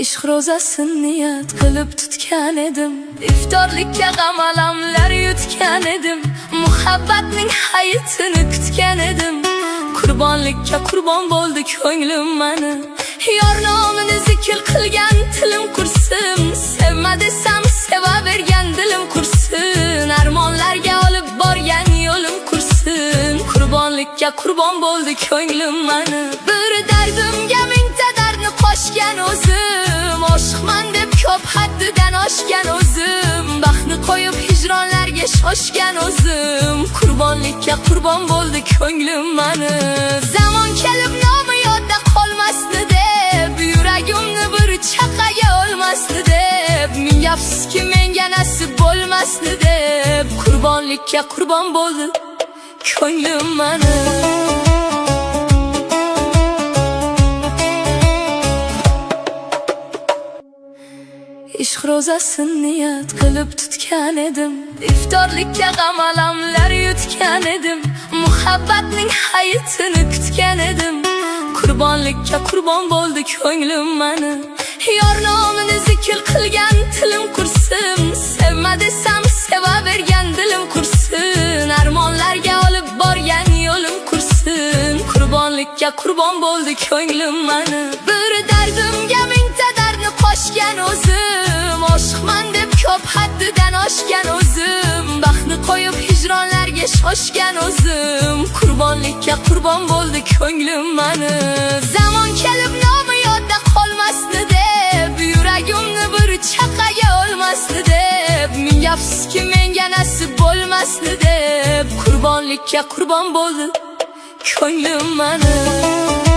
ishq ro'zasin niyat qilib tutgan edim. Iftorlikka g'amalamlar yutgan edim. Muhabbatning hayitini kutgan edim. Qurbonlikka qurbon bo'ldi ko'nglim mani. Yor nomini zikr qilgan tilim qursin. Sevma desam sevavergan dilim qursin. Armonlarga olib borgan yo'lim qursin. Qurbonlikka qurbon bo'ldi ko'nglim mani. Bir dardimga mingta dardni qo'shgan o'zim. Oshiqman deb ko'p haddidan oshgan o'zim. Baxtni qo'yib hijronlarga shoshgan o'zim. Qurbonlikka qurbon bo'ldi ko'nglim mani. Zamon kelib nomi yodda qolmasdi deb, yuragimni bir chaqaga olmasdi deb, ming afsuski menga nasib bo'lmasdi deb, qurbonlikka qurbon bo'ldi ko'nglim mani. Ishq ro'zasin niyat qilib tutgan edim. Iftorlikka g'amalamlar yutgan edim. Muhabbatning hayitini kutgan edim. Qurbonlikka qurbon bo'ldi ko'nglim mani. Yor nomini zikr qilgan tilim qursin. Sevma desam sevavergan dilim qursin. Armonlarga olib borgan yo'lim qursin. Qurbonlikka qurbon bo'ldi ko'nglim mani. Bir dardimga mingta dardni qo'shgan o'zim. Oshiqman deb ko'p haddidan oshgan o'zim. Baxtni qo'yib hijronlarga shoshgan o'zim. Qurbonlikka qurbon bo'ldi ko'nglim mani. Zamon kelib nomi yodda qolmasdi deb, yuragimni bir chaqaga olmasdi deb, ming afsuski menga nasib bo'lmasdi deb, qurbonlikka qurbon bo'ldi ko'nglim mani.